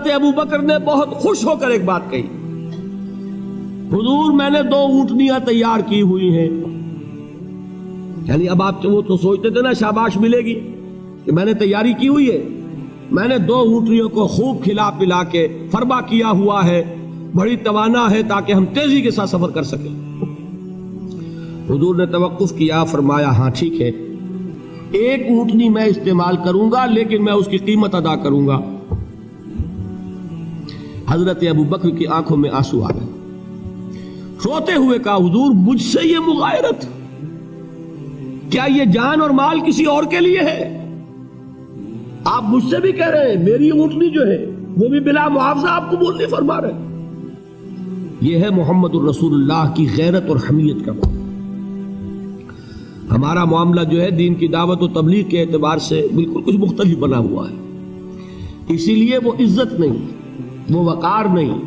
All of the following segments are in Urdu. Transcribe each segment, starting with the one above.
حضرت ابو بکر نے بہت خوش ہو کر ایک بات کہی، حضور میں نے 2 اونٹنیاں تیار کی ہوئی ہیں. یعنی اب آپ وہ تو سوچتے تھے نا شاباش ملے گی کہ میں نے تیاری کی ہوئی ہے، میں نے 2 اونٹنیوں کو خوب کھلا پلا کے فربا کیا ہوا ہے، بڑی توانا ہے تاکہ ہم تیزی کے ساتھ سفر کر سکیں. حضور نے توقف کیا، فرمایا ہاں ٹھیک ہے، 1 اونٹنی میں استعمال کروں گا لیکن میں اس کی قیمت ادا کروں گا. حضرت ابو بکر کی آنکھوں میں آنسو آ گئے، روتے ہوئے کہا حضور مجھ سے یہ مغایرت، کیا یہ جان اور مال کسی اور کے لیے ہے؟ آپ مجھ سے بھی کہہ رہے ہیں میری اونٹنی جو ہے وہ بھی بلا معاوضہ آپ قبول نہیں فرما رہے. یہ ہے محمد الرسول اللہ کی غیرت اور حمیت کا معاملہ. ہمارا معاملہ جو ہے دین کی دعوت و تبلیغ کے اعتبار سے بالکل کچھ مختلف بنا ہوا ہے. اسی لیے وہ عزت نہیں، وہ وقار نہیں.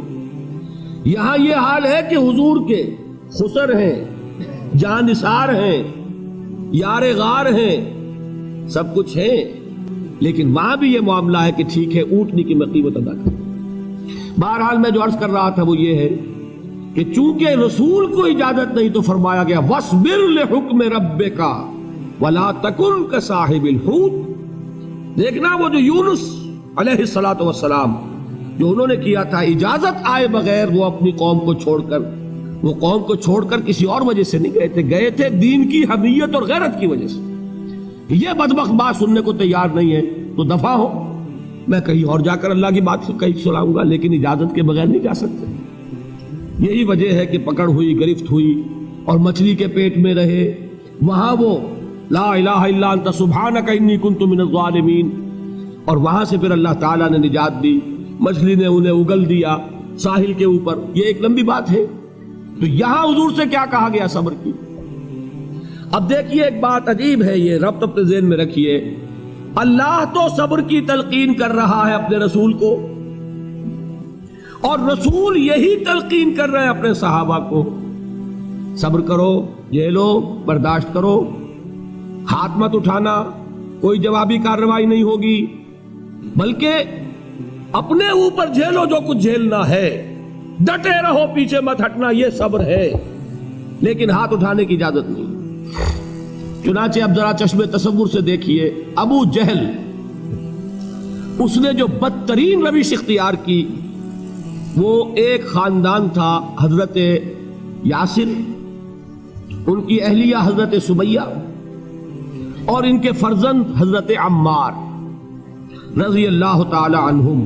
یہاں یہ حال ہے کہ حضور کے خسر ہیں، جان نثار ہیں، یار غار ہیں، سب کچھ ہیں، لیکن وہاں بھی یہ معاملہ ہے کہ ٹھیک ہے اونٹنی کی میں قیمت ادا کروں. بہرحال میں جو عرض کر رہا تھا وہ یہ ہے کہ چونکہ رسول کو اجازت نہیں تو فرمایا گیا وَاصْبِرْ لِحُکْمِ رَبِّكَ وَلَا تَكُنْ كَصَاحِبِ الْحُوتِ. دیکھنا وہ جو یونس علیہ السلام جو انہوں نے کیا تھا اجازت آئے بغیر وہ اپنی قوم کو چھوڑ کر کسی اور وجہ سے نہیں گئے تھے دین کی حمیت اور غیرت کی وجہ سے. یہ بدبخت بات سننے کو تیار نہیں ہے تو دفع ہو، میں کہیں اور جا کر اللہ کی بات کہیں سناؤں گا لیکن اجازت کے بغیر نہیں جا سکتے. یہی وجہ ہے کہ پکڑ ہوئی، گرفت ہوئی اور مچھلی کے پیٹ میں رہے. وہاں وہ لا الہ الا انت سبحانک انی کنت من الظالمین، اور وہاں سے پھر اللہ تعالیٰ نے نجات دی، مچھلی نے انہیں اگل دیا ساحل کے اوپر. یہ ایک لمبی بات ہے. تو یہاں حضور سے کیا کہا گیا؟ صبر کی. اب دیکھیے ایک بات عجیب ہے، یہ ربط اپنے ذہن میں رکھیے. اللہ تو صبر کی تلقین کر رہا ہے اپنے رسول کو، اور رسول یہی تلقین کر رہے ہیں اپنے صحابہ کو. صبر کرو، جھیلو، برداشت کرو، ہاتھ مت اٹھانا، کوئی جوابی کارروائی نہیں ہوگی، بلکہ اپنے اوپر جھیلو جو کچھ جھیلنا ہے، ڈٹے رہو، پیچھے مت ہٹنا، یہ صبر ہے. لیکن ہاتھ اٹھانے کی اجازت نہیں. چنانچہ اب ذرا چشم تصور سے دیکھیے، ابو جہل اس نے جو بدترین روش اختیار کی وہ ایک خاندان تھا حضرت یاسر، ان کی اہلیہ حضرت سمیہ اور ان کے فرزند حضرت عمار رضی اللہ تعالی عنہم.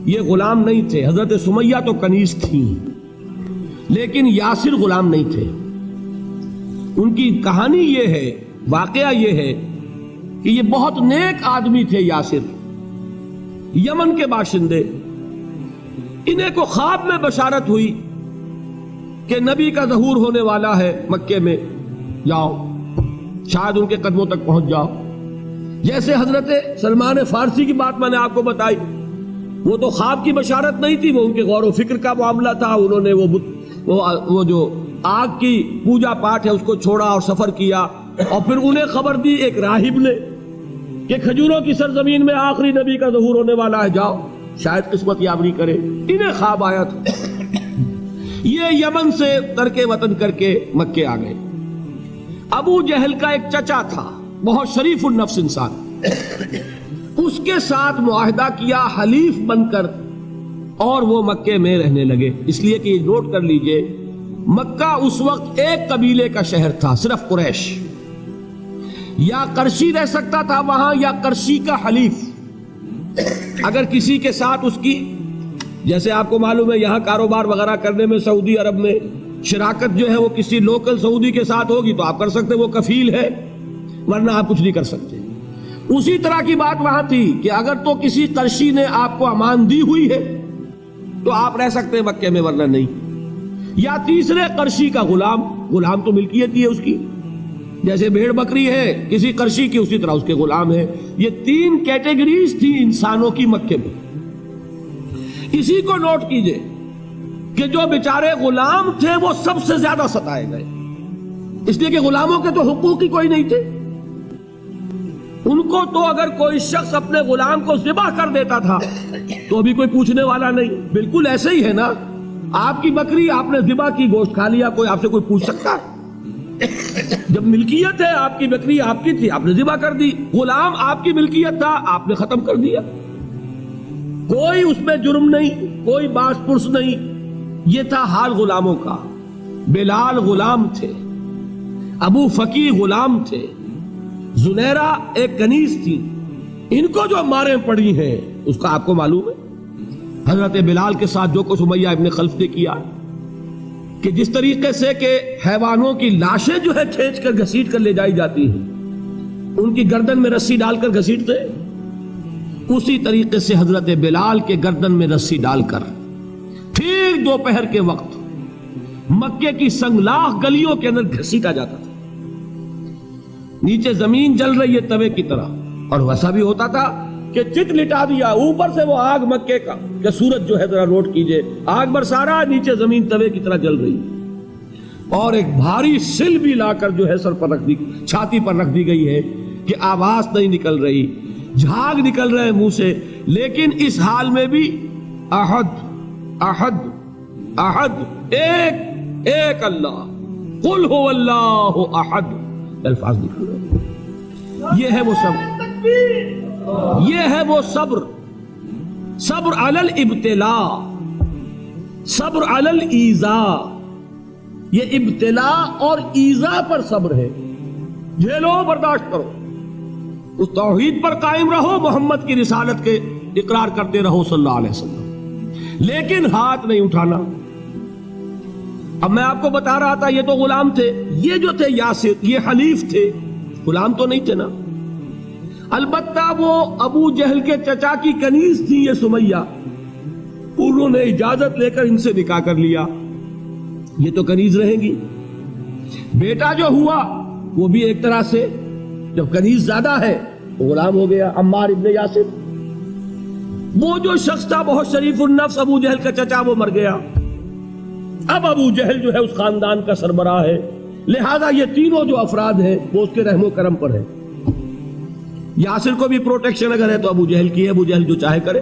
یہ غلام نہیں تھے، حضرت سمیہ تو کنیز تھیں لیکن یاسر غلام نہیں تھے. ان کی کہانی یہ ہے، واقعہ یہ ہے کہ یہ بہت نیک آدمی تھے. یاسر یمن کے باشندے، انہیں کو خواب میں بشارت ہوئی کہ نبی کا ظہور ہونے والا ہے مکے میں، جاؤ شاید ان کے قدموں تک پہنچ جاؤ. جیسے حضرت سلمان فارسی کی بات میں نے آپ کو بتائی، وہ تو خواب کی بشارت نہیں تھی، وہ ان کے غور و فکر کا معاملہ تھا. انہوں نے وہ جو آگ کی پوجا پاٹ ہے اس کو چھوڑا اور سفر کیا، اور پھر انہیں خبر دی ایک راہب نے کہ کھجوروں کی سرزمین میں آخری نبی کا ظہور ہونے والا ہے، جاؤ شاید قسمت یابری کرے. انہیں خواب آیا تھا. یہ یمن سے ترک وطن کر کے مکے آ گئے. ابو جہل کا ایک چچا تھا، بہت شریف النفس انسان، اس کے ساتھ معاہدہ کیا حلیف بن کر، اور وہ مکے میں رہنے لگے. اس لیے کہ یہ نوٹ کر لیجئے، مکہ اس وقت ایک قبیلے کا شہر تھا، صرف قریش. یا قرشی رہ سکتا تھا وہاں یا قرشی کا حلیف. اگر کسی کے ساتھ اس کی، جیسے آپ کو معلوم ہے یہاں کاروبار وغیرہ کرنے میں سعودی عرب میں شراکت جو ہے وہ کسی لوکل سعودی کے ساتھ ہوگی تو آپ کر سکتے، وہ کفیل ہے، ورنہ آپ کچھ نہیں کر سکتے. اسی طرح کی بات وہاں تھی کہ اگر تو کسی قرشی نے آپ کو امان دی ہوئی ہے تو آپ رہ سکتے ہیں مکے میں، ورنہ نہیں. یا تیسرے قرشی کا غلام تو ملکیت ہی ہے اس کی، جیسے بھیڑ بکری ہے کسی قرشی کی اسی طرح اس کے غلام ہے. یہ 3 کیٹیگریز تھی انسانوں کی مکے میں. اسی کو نوٹ کیجئے کہ جو بیچارے غلام تھے وہ سب سے زیادہ ستائے گئے، اس لیے کہ غلاموں کے تو حقوق ہی کوئی نہیں تھے. ان کو تو اگر کوئی شخص اپنے غلام کو ذبح کر دیتا تھا تو ابھی کوئی پوچھنے والا نہیں. بالکل ایسے ہی ہے نا, آپ کی بکری آپ نے ذبح کی, گوشت کھا لیا, کوئی آپ سے کوئی پوچھ سکتا ہے؟ جب ملکیت ہے, آپ کی بکری آپ کی تھی, آپ نے ذبح کر دی. غلام آپ کی ملکیت تھا, آپ نے ختم کر دیا. کوئی اس میں جرم نہیں, کوئی باس پرس نہیں. یہ تھا حال غلاموں کا. بلال غلام تھے, ابو فقی غلام تھے, زنیرہ ایک کنیز تھی. ان کو جو ماریں پڑی ہیں اس کا آپ کو معلوم ہے. حضرت بلال کے ساتھ جو کچھ امیہ ابن خلف نے کیا, کہ جس طریقے سے کہ حیوانوں کی لاشیں جو ہے کھینچ کر گھسیٹ کر لے جائی جاتی ہیں, ان کی گردن میں رسی ڈال کر گھسیٹتے, اسی طریقے سے حضرت بلال کے گردن میں رسی ڈال کر پھر دوپہر کے وقت مکے کی سنگلاخ گلیوں کے اندر گھسیٹا جاتا تھا. نیچے زمین جل رہی ہے توے کی طرح, اور ویسا بھی ہوتا تھا کہ چت لٹا دیا, اوپر سے وہ آگ مکے کا, کہ سورج جو ہے ذرا نوٹ کیجئے, آگ برسا رہا, نیچے زمین توے کی طرح جل رہی, اور ایک بھاری سل بھی لا کر جو ہے سر پر رکھ دی, چھاتی پر رکھ دی گئی ہے کہ آواز نہیں نکل رہی, جھاگ نکل رہے منہ سے. لیکن اس حال میں بھی احد احد احد, ایک ایک اللہ, قل هو اللہ احد, الفاظ نکل رہے. یہ ہے وہ صبر, یہ ہے وہ صبر. صبر علی الابتلاء, صبر علی الایذاء. یہ ابتلاء اور ایذاء پر صبر ہے. جھیلو, برداشت کرو, اس توحید پر قائم رہو, محمد کی رسالت کے اقرار کرتے رہو صلی اللہ علیہ وسلم, لیکن ہاتھ نہیں اٹھانا. اب میں آپ کو بتا رہا تھا یہ تو غلام تھے, یہ جو تھے یاسر یہ حلیف تھے, غلام تو نہیں تھے نا. البتہ وہ ابو جہل کے چچا کی کنیز تھی یہ سمیہ, انہوں نے اجازت لے کر ان سے نکاح کر لیا. یہ تو کنیز رہیں گی. بیٹا جو ہوا وہ بھی ایک طرح سے جب کنیز زیادہ ہے تو غلام ہو گیا, عمار ابن یاسر. وہ جو شخص تھا بہت شریف النفس ابو جہل کا چچا, وہ مر گیا. اب ابو جہل جو ہے اس خاندان کا سربراہ ہے, لہذا یہ تینوں جو افراد ہیں وہ اس کے رحم و کرم پر ہے. یاسر کو بھی پروٹیکشن اگر ہے تو ابو جہل کی ہے, ابو جہل جو چاہے کرے,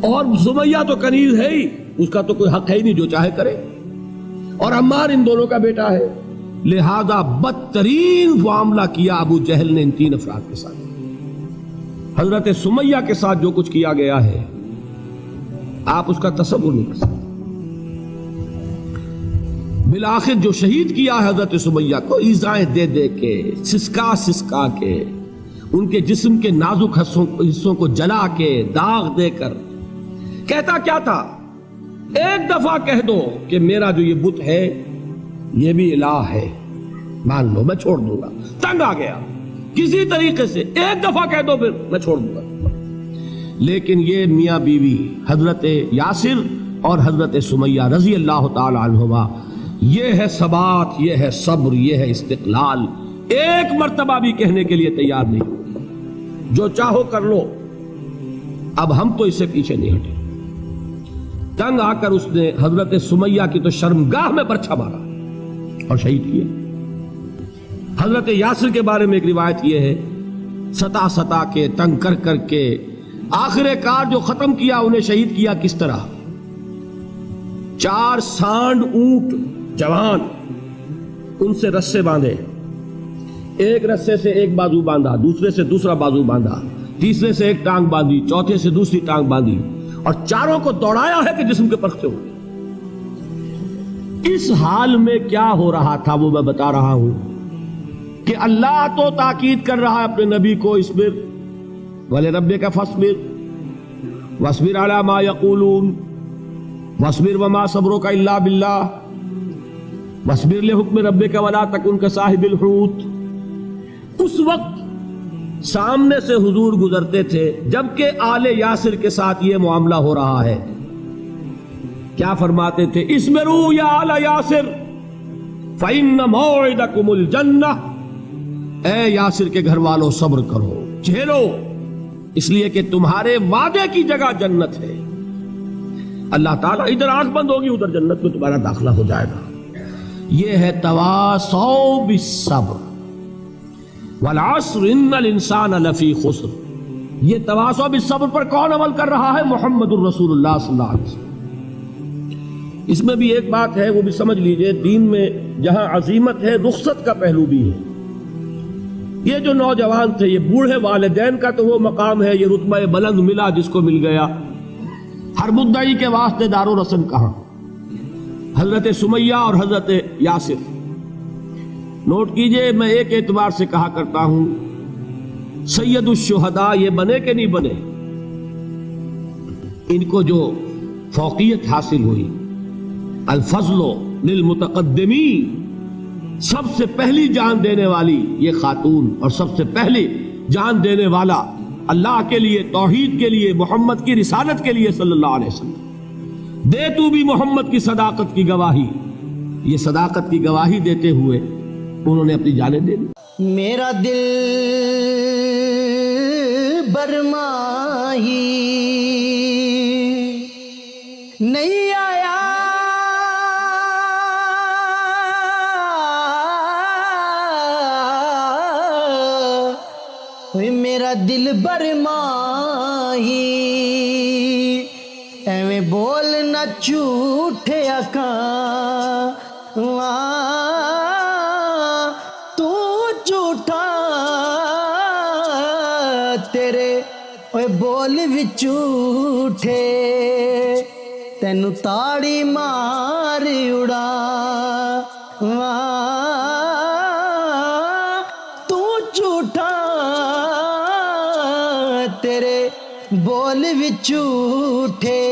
اور سمیہ تو کنیز ہے ہی, اس کا تو کوئی حق ہے ہی نہیں, جو چاہے کرے. اور عمار ان دونوں کا بیٹا ہے, لہذا بدترین معاملہ کیا ابو جہل نے ان تین افراد کے ساتھ. حضرت سمیہ کے ساتھ جو کچھ کیا گیا ہے آپ اس کا تصور نہیں کر سکتے. بالآخر جو شہید کیا ہے حضرت سمیہ کو, ایذائیں دے دے کے, سسکا سسکا کے, ان کے جسم کے نازک حصوں کو جلا کے, داغ دے کر. کہتا کیا تھا, ایک دفعہ کہہ دو کہ میرا جو یہ بت ہے یہ بھی الہ ہے, مان لو میں چھوڑ دوں گا. تنگ آ گیا, کسی طریقے سے ایک دفعہ کہہ دو پھر میں چھوڑ دوں گا. لیکن یہ میاں بیوی حضرت یاسر اور حضرت سمیہ رضی اللہ تعالی عنہما, یہ ہے ثبات, یہ ہے صبر, یہ ہے استقلال. ایک مرتبہ بھی کہنے کے لیے تیار نہیں, جو چاہو کر لو, اب ہم تو اس سے پیچھے نہیں ہٹے. تنگ آ کر اس نے حضرت سمیہ کی تو شرمگاہ میں برچھا مارا اور شہید کیا. حضرت یاسر کے بارے میں ایک روایت یہ ہے, ستا ستا کے, تنگ کر کر کے, آخر کار جو ختم کیا انہیں شہید کیا کس طرح. 4 سانڈ اونٹ جوان, ان سے رسے باندھے, ایک رسے سے ایک بازو باندھا, دوسرے سے دوسرا بازو باندھا, تیسرے سے ایک ٹانگ باندھی, چوتھے سے دوسری ٹانگ باندھی, اور چاروں کو دوڑایا ہے کہ جسم کے پرکھتے ہوئے. اس حال میں کیا ہو رہا تھا وہ میں بتا رہا ہوں کہ اللہ تو تاکید کر رہا ہے اپنے نبی کو, اصبر وَلِرَبِّكَ فَاصْبِرْ وَاصْبِرْ عَلَى مَا يَقُولُونَ وَاصْبِرْ وَمَا صَبْرُكَ إِلَّا بِاللَّهِ وَاصْبِرْ لِحُكْمِ رَبِّكَ وَلَا تَكُنْ كَصَاحِبِ الْحُوتِ. اس وقت سامنے سے حضور گزرتے تھے جبکہ آل یاسر کے ساتھ یہ معاملہ ہو رہا ہے. کیا فرماتے تھے, اصبروا یا آل یاسر فَإِنَّ مَوْعِدَكُمُ الْجَنَّةُ, اے یاسر کے گھر والوں صبر کرو, جھیلو, اس لیے کہ تمہارے وعدے کی جگہ جنت ہے. اللہ تعالیٰ ادھر آنکھ بند ہوگی ادھر جنت میں تمہارا داخلہ ہو جائے گا. یہ ہے تواصوا بالصبر. والعصر ان الانسان لفی خسر. یہ تواصع بالصبر پر کون عمل کر رہا ہے؟ محمد الرسول اللہ صلی اللہ علیہ وسلم. اس میں بھی ایک بات ہے، وہ بھی سمجھ لیجئے، دین میں جہاں عظیمت ہے رخصت کا پہلو بھی ہے. یہ جو نوجوان تھے، یہ بوڑھے والدین کا تو وہ مقام ہے، یہ رتبہ بلند ملا جس کو مل گیا. ہر مدعی کے واسطے دار و رسن کہاں؟ حضرت سمیہ اور حضرت یاسر. نوٹ کیجئے، میں ایک اعتبار سے کہا کرتا ہوں، سید الشہداء یہ بنے کہ نہیں بنے، ان کو جو فوقیت حاصل ہوئی، الفضل للمتقدمین، سب سے پہلی جان دینے والی یہ خاتون اور سب سے پہلی جان دینے والا اللہ کے لیے، توحید کے لیے، محمد کی رسالت کے لیے صلی اللہ علیہ وسلم. دے تو بھی محمد کی صداقت کی گواہی. یہ صداقت کی گواہی دیتے ہوئے انہوں نے اپنی جانیں دے دی. میرا دل برماہی نہیں آیا، میرا دل برماہی ایویں بولنا جھوٹے اکاں، تو جھوٹا تیرے اوے بول بھی جھوٹے، تینو تاڑی مار اڑا، تو جھوٹا تیرے بول بھی جھوٹے.